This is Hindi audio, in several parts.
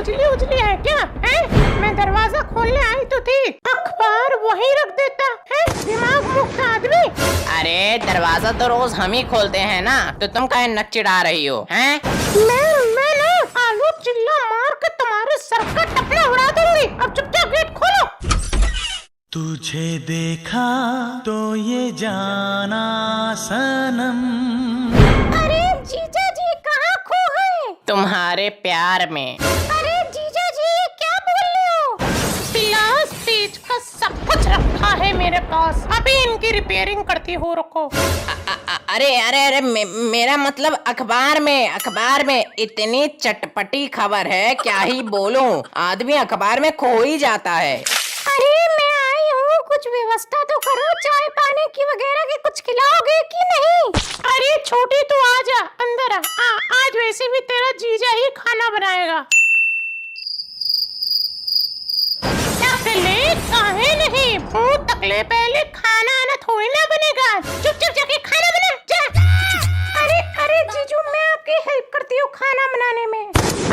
खुजली उजली है क्या? है मैं दरवाजा खोलने आई तो थी, अखबार वहीं रख देता है। दिमाग मुक्त आदमी। अरे दरवाजा तो रोज हम ही खोलते हैं ना, तो तुम काहे नक चिढ़ा रही हो? हैं? मैं ना आलू चिल्ला मार के तुम्हारे सर का टपना उड़ा दूंगी। अब चुपचाप गेट खोलो। तुझे देखा तो ये जाना सनम। अरे जीजा जी कहाँ खो गए? तुम्हारे प्यार में। अरे जीजा जी क्या बोल रहे हो? पिलास तेज का सब कुछ रखा है मेरे पास, अभी इनकी रिपेयरिंग करती हो, रुको। अरे मेरा मतलब अखबार में इतनी चटपटी खबर है, क्या ही बोलूं, आदमी अखबार में खो ही जाता है। अरे मैं आई हूँ, कुछ व्यवस्था तो करो, चाय पानी की वगैरह की कुछ खिलाओगे कि नहीं? अरे छोटी तू आ जा अंदर आ, आज वैसे भी तेरा जीजा ही खाना बनाएगा। काहे नहीं, भूत तकले पहले खाना आना थोड़ी ना बनेगा, चुपचाप जाके खाना बना जा। अरे जीजू मैं आपकी हेल्प करती हूँ खाना बनाने में।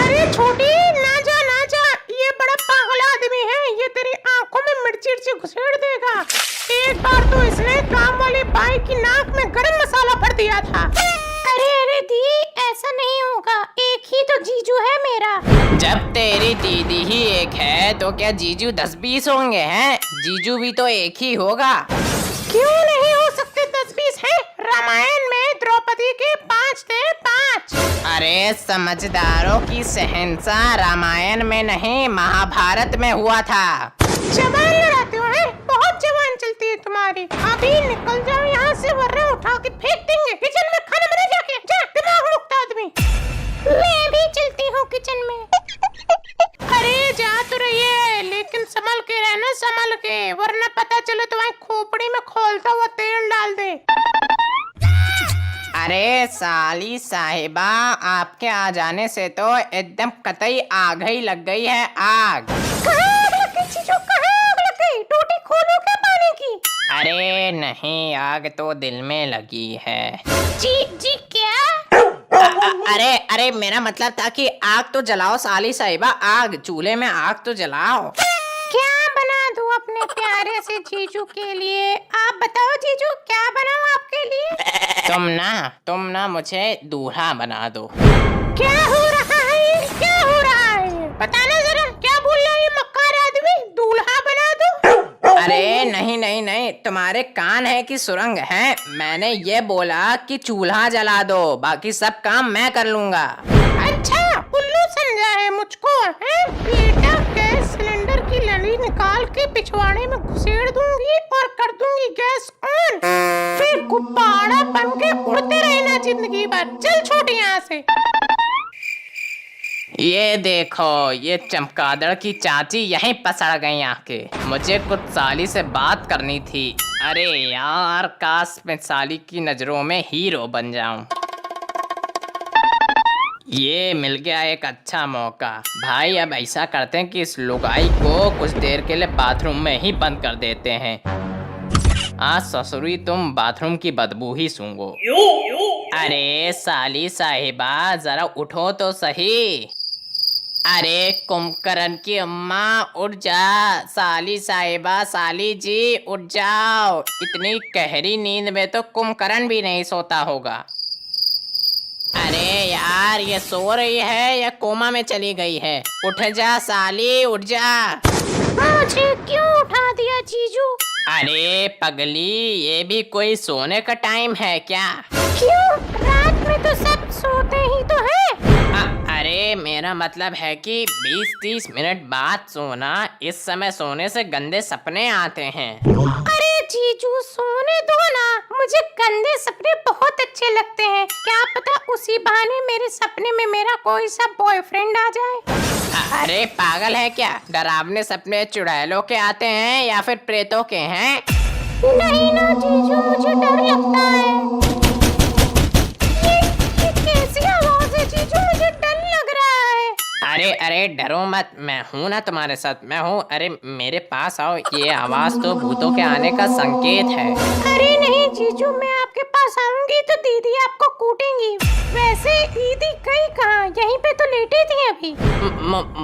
अरे छोटी ना जा, ये बड़ा पागल आदमी है, ये तेरी आंखों में मिर्ची घुसेड़ देगा। एक बार तो इसने काम वाली बाई की नाक में गरम मसाला भर दिया था। अरे दी ऐसा नहीं होगा, एक ही तो जीजू है मेरा। जब तेरी दीदी ही एक है तो क्या जीजू 10-20 होंगे? हैं? जीजू भी तो एक ही होगा। क्यों नहीं हो सकते 10-20 हैं? रामायण में द्रौपदी के 5 थे 5। अरे समझदारों की शहंशाह रामायण में नहीं, महाभारत में हुआ था। जवान लड़ाते हो हैं? बहुत जवान चलती है तुम्हारी। अभी निकल जाओ यहाँ से वरना उठा के फेंक देंगे। किचन में खाना बना जाके जा, दिमाग मुक्त आदमी। मैं भी चलती हूँ किचन में। अरे जा तो रही है, लेकिन संभल के रहना, संभल के, वरना पता चले तुम्हारी खोपड़ी में खौलता हुआ तेल डाल दे। अरे साली साहिबा, आपके आ जाने से तो एकदम कतई आग ही लग गई है, आग। टूटी खोलो क्या पानी की? अरे नहीं, आग तो दिल में लगी है। जी क्या? अरे मेरा मतलब था कि आग तो जलाओ साली साहिबा, आग, चूल्हे में आग तो जलाओ। क्या बना दूं अपने प्यारे से जीजू के लिए? आप बताओ जीजू क्या बनाऊं आपके लिए? तुम ना मुझे दूल्हा बना दो। क्या हो रहा है? क्या हो रहा है? बताना जरा, क्या बोल रहा है ये मक्कार आदमी? दूल्हा बना दो? अरे नहीं, तुम्हारे कान है कि सुरंग है? मैंने ये बोला कि चूल्हा जला दो, बाकी सब काम मैं कर लूंगा। अच्छा उल्लू समझा है मुझको, है? बेटा गैस सिलेंडर की लड़ी निकाल के पिछवाड़े में घुसेड़ दूंगी और कर दूंगी गैस ऑन, फिर गुब्बारा बन के उड़ते रहना जिंदगी भर। चल छोटी यहाँ से। ये देखो, ये चमगादड़ की चाची यहीं पसड़ गई आके। मुझे कुछ साली से बात करनी थी। अरे यार, काश मैं साली की नजरों में हीरो बन जाऊं। ये मिल गया एक अच्छा मौका। भाई अब ऐसा करते हैं कि इस लुगाई को कुछ देर के लिए बाथरूम में ही बंद कर देते हैं। आज ससुरी तुम बाथरूम की बदबू ही सूंघो। अरे साली साहिबा जरा उठो तो सही। अरे कुंभकर्ण की अम्मा उठ जा, साली साहिबा, साली जी उठ जाओ। इतनी गहरी नींद में तो कुंभकर्ण भी नहीं सोता होगा। अरे यार, ये सो रही है या कोमा में चली गई है? उठ जा साली, उठ जा। मुझे क्यों उठा दिया जीजू? अरे पगली, ये भी कोई सोने का टाइम है क्या? क्यों, रात में तो सब सोते ही तो है। अरे मेरा मतलब है कि 20-30 मिनट बाद सोना, इस समय सोने से गंदे सपने आते हैं। अरे जीजू सोने दो ना, मुझे गंदे सपने बहुत अच्छे लगते हैं। क्या पता उसी बहाने मेरे सपने में मेरा कोई सा बॉयफ्रेंड आ जाए। अरे पागल है क्या? डरावने सपने चुड़ैलों के आते हैं या फिर प्रेतों के हैं? नहीं ना जीजू, मुझे डर लगता है। ये कैसी आवाज है जीजू? मुझे डर लग रहा है। अरे डरो मत, मैं हूँ ना तुम्हारे साथ, मैं हूँ। अरे मेरे पास आओ, ये आवाज तो भूतों के आने का संकेत है। अरे नहीं जीजू, मैं आपके पास पास आऊंगी तो दीदी आपको कूटेंगी। वैसे दीदी गई कहाँ? यहीं पे तो लेटी थी अभी।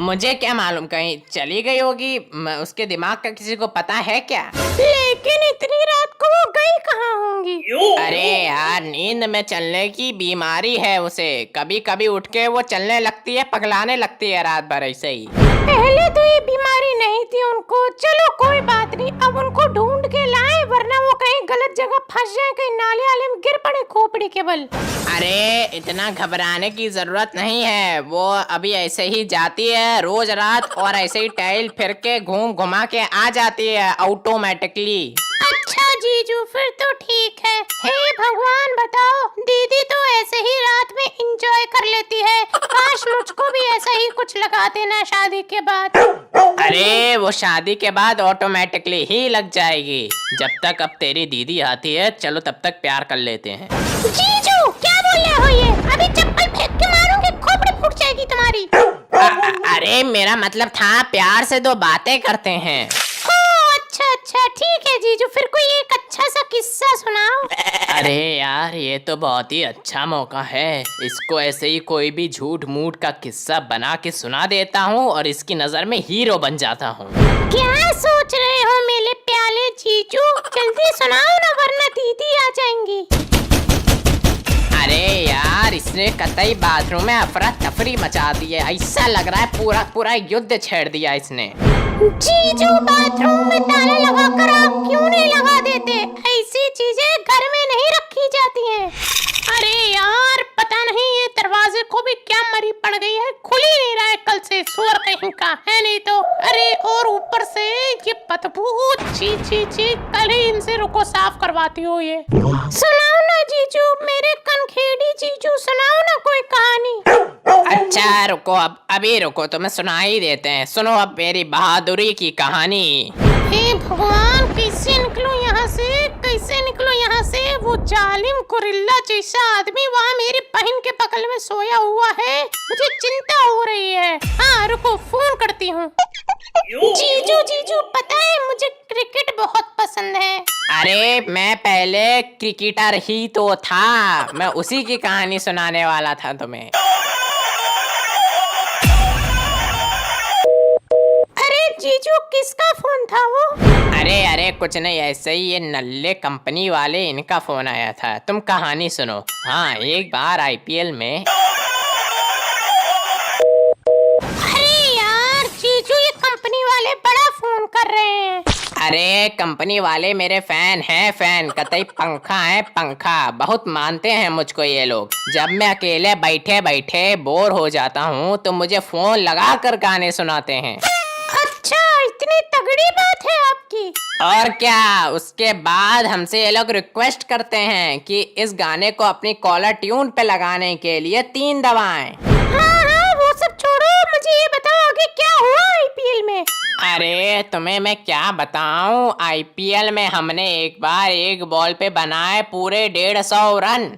मुझे क्या मालूम, कहीं चली गई होगी। उसके दिमाग का किसी को पता है क्या? लेकिन इतनी रात को वो गई कहाँ होंगी? अरे यार, नींद में चलने की बीमारी है उसे। कभी कभी उठ के वो चलने लगती है, पगलाने लगती है रात भर ऐसे ही। पहले तो ये बीमारी नहीं थी उनको। चलो कोई बात नहीं, अब उनको ढूंढ के लाए, वरना वो कहीं गलत जगह फंस जाए, कहीं नाले आले में गिर पड़े खोपड़ी के बल। अरे इतना घबराने की जरूरत नहीं है। वो अभी ऐसे ही जाती है रोज रात, और ऐसे ही टहल फिर के घूम घुमा के आ जाती है ऑटोमेटिकली। अच्छा जीजू, फिर तो ठीक है। हे भगवान बताओ, दीदी तो ऐसे ही रात में एंजॉय कर लेती है। काश मुझको भी ऐसा ही कुछ लगा देना शादी के बाद। अरे वो शादी के बाद ऑटोमेटिकली ही लग जाएगी। जब तक अब तेरी दीदी आती है, चलो तब तक प्यार कर लेते हैं। जीजू क्या बोल रहे हो ये? अभी चप्पल फेंक के मारूंगी, खोपड़ी फूट जाएगी तुम्हारी। अरे मेरा मतलब था प्यार से दो बातें करते हैं। अच्छा अच्छा ठीक है जीजू, फिर कोई एक अच्छा सा किस्सा सुनाओ। अरे यार, ये तो बहुत ही अच्छा मौका है। इसको ऐसे ही कोई भी झूठ मूठ का किस्सा बना के सुना देता हूँ और इसकी नजर में हीरो बन जाता हूँ। क्या सोच रहे हो मेरे प्याले जीजू? जल्दी सुनाओ ना, वरना दीदी आ जाएंगी। अरे यार, इसने कतई बाथरूम में अफरा तफरी मचा दी है। ऐसा लग रहा है पूरा पूरा युद्ध छेड़ दिया इसने। जीजू बाथरूम में ताला लगाकर आप क्यों नहीं लगा देते? ऐसी चीजें घर में नहीं रखी जाती हैं। अरे यार, पता नहीं ये दरवाजे को भी क्या मरी पड़ गई है, खुल ही नहीं रहा है कल से। सुअर कहीं का है नहीं तो। अरे और ऊपर से ये बदबू, छी छी छी। कल ही इनसे रुको साफ करवाती हो ये। सुनाओ ना जीजू, मेरे कनखेड़ी जीजू, सुनाओ ना कोई कहानी। अच्छा रुको, अब अभी रुको, तुम्हें सुना ही देते हैं। सुनो अब मेरी बहादुरी की कहानी। हे भगवान, कैसे निकलूं यहाँ से, कैसे निकलूं यहाँ से? वो जालिम गोरिल्ला जैसा आदमी वहाँ मेरी बहन के बगल में सोया हुआ है। मुझे चिंता हो रही है। हाँ रुको, फोन करती हूँ। जीजू जीजू, पता है मुझे क्रिकेट बहुत पसंद है। अरे मैं पहले क्रिकेटर ही तो था। मैं उसी की कहानी सुनाने वाला था तुम्हें। जीजू किसका फोन था वो? अरे कुछ नहीं, ऐसे ही ये नल्ले कंपनी वाले, इनका फोन आया था। तुम कहानी सुनो। हाँ, एक बार आईपीएल में। अरे यार जीजू, ये कंपनी वाले बड़ा फोन कर रहे हैं। अरे कंपनी वाले मेरे फैन हैं, फैन कतई पंखा है पंखा। बहुत मानते हैं मुझको ये लोग। जब मैं अकेले बैठे बैठे बोर हो जाता हूँ तो मुझे फोन लगा कर गाने सुनाते हैं। अच्छा, इतनी तगड़ी बात है आपकी। और क्या, उसके बाद हमसे ये लोग रिक्वेस्ट करते हैं कि इस गाने को अपनी कॉलर ट्यून पे लगाने के लिए 3 दबाएं। हाँ, वो सब छोड़ो, मुझे ये बताओ आगे क्या हुआ आईपीएल में? अरे तुम्हें मैं क्या बताऊं, आईपीएल में हमने एक बार एक बॉल पे बनाए पूरे 150 रन।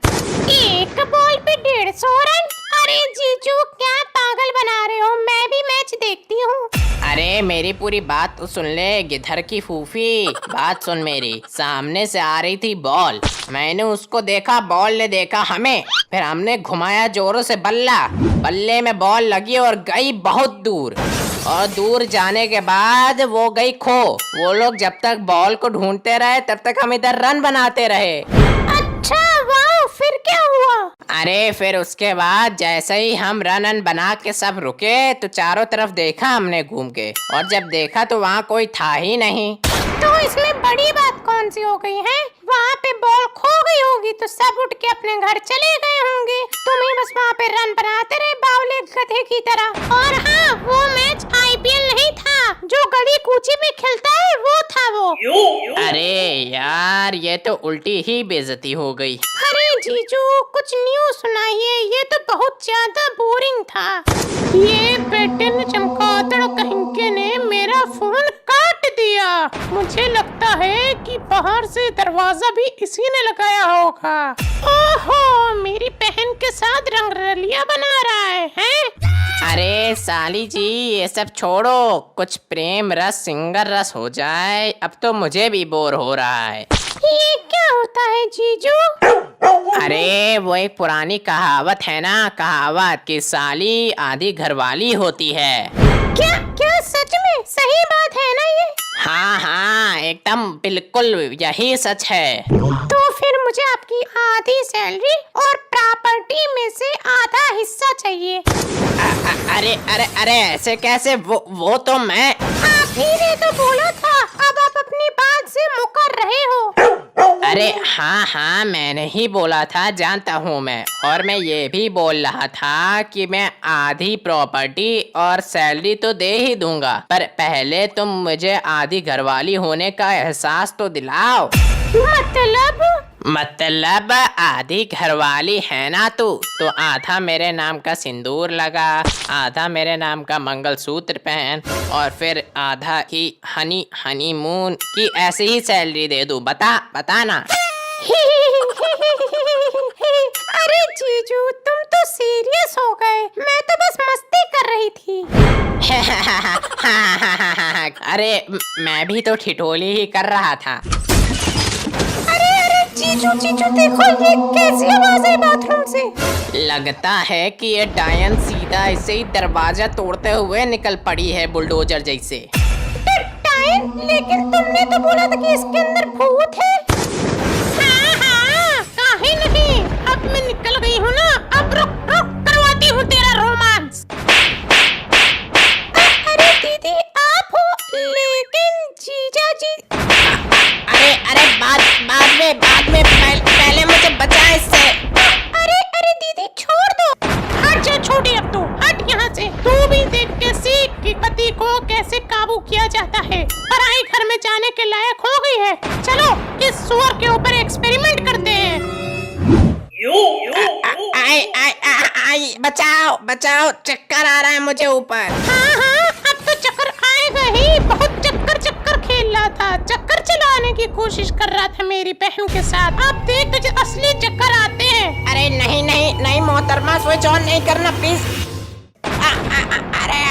एक बॉल पे 150 रन? अरे जीजू क्या पागल बना रहे हो? मैं भी मैच देखती हूँ। अरे मेरी पूरी बात तो सुन ले गिधर की फूफी, बात सुन मेरी। सामने से आ रही थी बॉल, मैंने उसको देखा, बॉल ने देखा हमें, फिर हमने घुमाया जोरों से बल्ला, बल्ले में बॉल लगी और गई बहुत दूर, और दूर जाने के बाद वो गई खो। वो लोग जब तक बॉल को ढूंढते रहे तब तक हम इधर रन बनाते रहे। अच्छा वाह, फिर क्या हुआ? अरे फिर उसके बाद जैसे ही हम रन बना के सब रुके तो चारों तरफ देखा हमने घूम के, और जब देखा तो वहाँ कोई था ही नहीं। तो इसमें बड़ी बात कौन सी हो गई है? वहाँ पे बॉल खो गई होगी तो सब उठ के अपने घर चले गए होंगे। तुम ही बस वहाँ पे रन बनाते रहे बावले गधे की तरह। और हाँ, वो मैच आईपीएल नहीं था, जो गली कूची में खेलता है वो था वो। अरे यार, ये तो उल्टी ही बेइज्जती हो गई। अरे जीजू कुछ न्यूज़ सुनाइए, ये तो बहुत ज्यादा बोरिंग था। ये बेटे ने चमगादड़ कहिंके ने मेरा फोन काट दिया। मुझे लगता है कि बाहर से दरवाजा भी इसी ने लगाया होगा। ओहो, मेरी बहन के साथ रंगरलिया बना रहा है? अरे साली जी, ये सब छोड़ो, कुछ प्रेम रस सिंगर रस हो जाए। अब तो मुझे भी बोर हो रहा है। ये क्या होता है जीजू? अरे वो एक पुरानी कहावत है ना, कहावत कि साली आधी घरवाली होती है। क्या क्या सच में सही बात है ना ये? हाँ हाँ एकदम बिल्कुल यही सच है। तो फिर मुझे आपकी आधी सैलरी और प्रॉपर्टी में से आधा हिस्सा चाहिए। अरे अरे अरे ऐसे कैसे? वो तो मैं। आप ही ने तो बोला था, अब आप अपनी बात से मुकर रहे हो। अरे हाँ हाँ मैंने ही बोला था, जानता हूँ मैं। और मैं ये भी बोल रहा था कि मैं आधी प्रॉपर्टी और सैलरी तो दे ही दूंगा, पर पहले तुम मुझे आधी घरवाली होने का एहसास तो दिलाओ। मतलब आधी घरवाली है ना तू, तो आधा मेरे नाम का सिंदूर लगा, आधा मेरे नाम का मंगलसूत्र पहन, और फिर आधा ही हनीमून की ऐसी ही सैलरी दे दूं। बता ना। अरे जीजू तुम तो सीरियस हो गए, मैं तो बस मस्ती कर रही थी। अरे मैं भी तो ठिठोली ही कर रहा था। अरे जीजू देखो ये कैसी आवाज है बाथरूम से। लगता है कि ये डायन सीधा ऐसे ही दरवाजा तोड़ते हुए निकल पड़ी है बुलडोजर जैसे। डायन? लेकिन तुमने तो बोला था कि इसके अंदर भूत है। हाँ काहे नहीं, अब मैं निकल गई हूँ ना, अब रुक करवाती हूँ तेरा रोमांस। अरे दीदी आप हो, लेकिन जीजा जी। अरे बाद में पहले मुझे बचा इससे। अरे दीदी छोड़ दो। हट जा छोटी, अब तू हट यहाँ से। तू भी देख के सीख कि पति को कैसे काबू किया जाता है। पराई घर में जाने के लायक हो गई है। चलो इस सुअर के ऊपर एक्सपेरिमेंट करते हैं। आई बचाओ चक्कर आ रहा है मुझे ऊपर। हाँ अब तो चक्कर आएगा ही। बहुत चक्कर खेल रहा था, चक्कर चलाने की कोशिश कर रहा था मेरी बहन के साथ। अब देख तुझे असली चक्कर आते हैं। अरे नहीं मोहतरमा, स्विच ऑन नहीं करना प्लीज। अरे